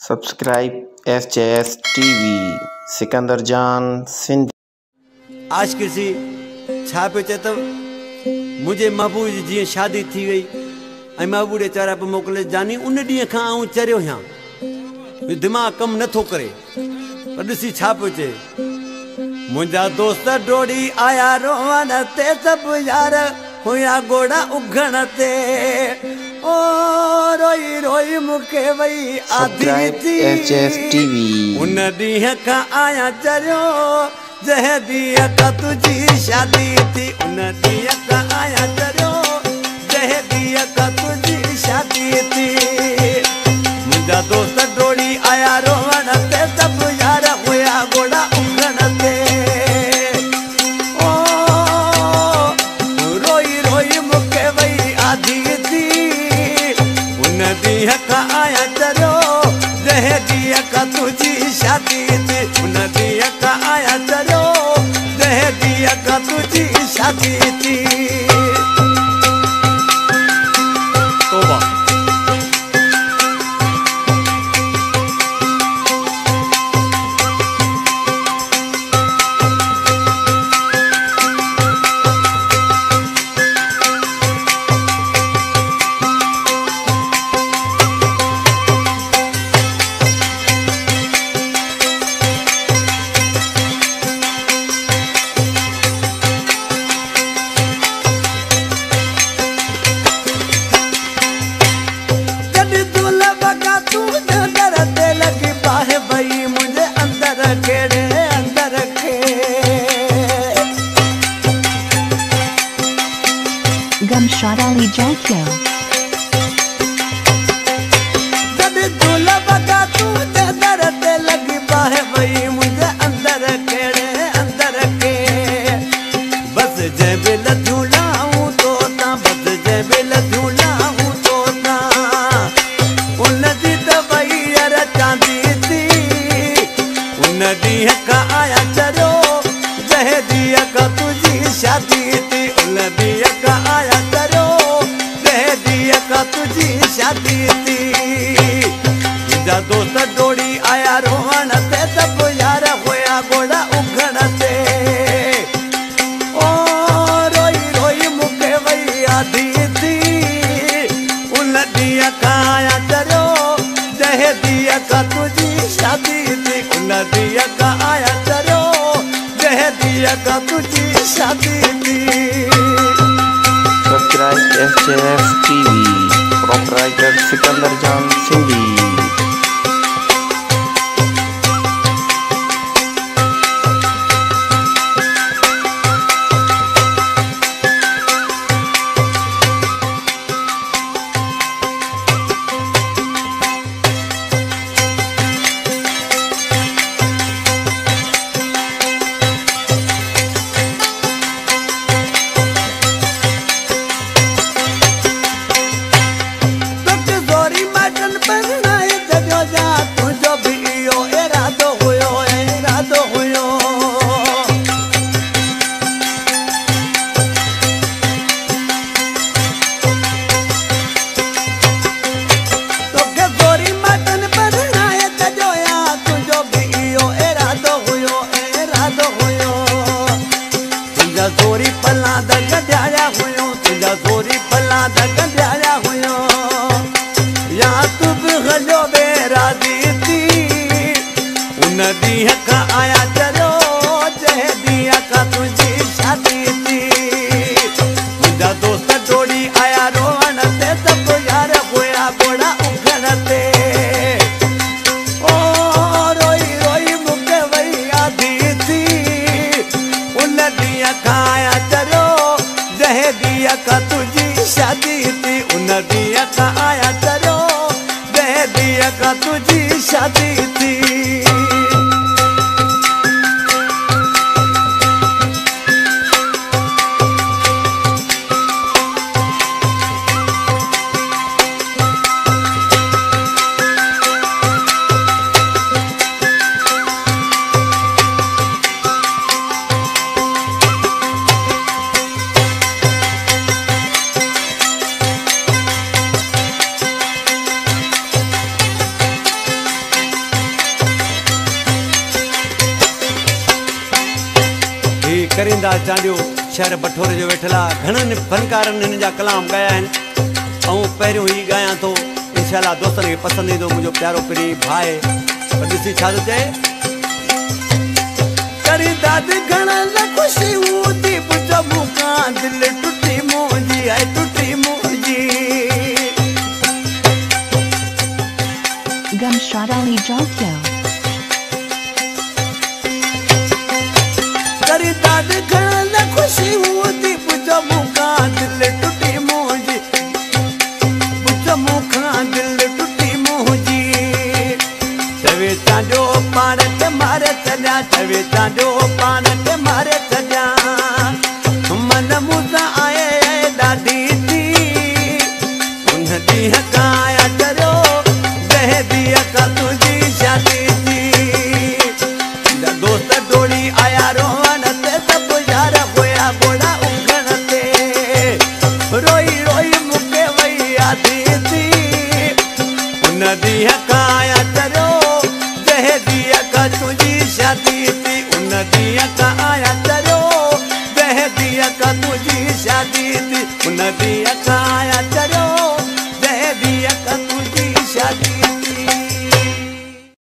Subscribe SJS TV Sikandar जान सिंधी। आज किसी छा पे चए तो मुझे महबूब जी शादी थी गई ऐं महबूब चारा पे मोकिले जानी उन ॾींहं खां आऊं चरियो आहियां दिमाग़ कम नथो करे पर ॾिसी छा पियो चए। मुंहिंजा दोस्त डोड़ी आया रोवण ते सभु यार हुया गोड़ा उघण ते ओ रोई रोई मूंखे वई आधी थी SJS टीवी। उन ॾींहं खां आया चरियो जंहिं ॾींहं खां तुंहिंजी शादी थी उन ॾींहं खां आया चरियो जंहिं ॾींहं खां तुंहिंजी शादी थी। मुंहिंजा दोस्त डोड़ी आया रोवण ते सभु यार हुया गोड़ा उघण ते ओ रोई रोई मूंखे वई आधी थी उन ॾींहं खां आया चरियो जंहिं ॾींहं खां तुंहिंजी शादी थी उन ॾींहं खां आया चरियो जंहिं ॾींहं खां तुंहिंजी शादी थी। तौबा Gumshot Ali Jokyo. जब दुल बगा तू ते दर ते लगी बाहे वही मुझे अंदर केड़े अंदर के बस जय बिल झूलाऊं तो ता बस जय बिल झूलाऊं तो ता उन दी दवाई यार चांदी थी उन ॾींहं खां आया चरियो जंहिं ॾींहं खां तुंहिंजी शादी थी उन ॾींहं खां आया चरियो जंहिं ॾींहं खां तुंहिंजी शादी थी। मुंहिंजा दोस्त डोड़ी आया रोवण ते सभु यार हुया गोड़ा उघण ते ओ रोई रोई मूंखे वई आधी थी उन ॾींहं खां आया चरियो जंहिं ॾींहं खां तुंहिंजी शादी थी उन ॾींहं खां आया चरियो जंहिं ॾींहं खां तुंहिंजी शादी थी। Subscribe SJS TV proprietor Sikandar जान सिंधी। जोरी पला द गंढाया हुयो तुंहिंजा जोरी पला द गंढाया हुयो या तू बि हलियो बे राज़ी थी उन ॾींहं खां आया चरियो जंहिं ॾींहं खां तुंहिंजी शादी थी। मुंहिंजा दोस्त डोड़ी आया रोवण ते सभु यार हुया गोड़ा उघण ते ओ रोई रोई मूंखे वई आधी थी उन ॾींहं खां आया चरियो जंहिं ॾींहं खां तुंहिंजी शादी थी उन ॾींहं खां आया चरियो जंहिं ॾींहं खां तुंहिंजी शादी थी। करिंदा चांडियो शहर बठोरे जो वेठला घणनि फनकारनि हिन जा कलाम गाया आहिनि ऐं पहिरियों ई गायां थो इंशाअल्लाह दोस्तनि खे पसंदि ईंदो मुंहिंजो प्यारो पिरी भाए पर ॾिसी छा थो चए करिंदा घणनि ख़ुशी हूंदी पुछो मूंखां दिलि टुटी मुंहिंजी आहे टुटी मुंहिंजी Gumshot Ali Jokyo. करिंदा घणनि ख़ुशी हूंदी पुछो मूंखां दिलि टुटी मुंहिंजी पुछो मूंखां दिलि टुटी मुंहिंजी चवे चांडियो पाण खे मारे छॾियां चवे चांडियो पाण खे मारे छॾियां मन मूंसां आहे ॾाढी थी उन ॾींहं खां आया चरियो जंहिं ॾींहं खां तुंहिंजी शादी थी दोस्त डोड़ी आया रोहन ते सभु यार हुया बोड़ा उंगण ते रोई रोई मूंखे वई यादी थी उन ॾींहं खां आया चरियो जंहिं ॾींहं खां तुंहिंजी शादी थी उन ॾींहं खां आया चरियो जंहिं ॾींहं खां तुंहिंजी शादी थी उन ॾींहं खां आया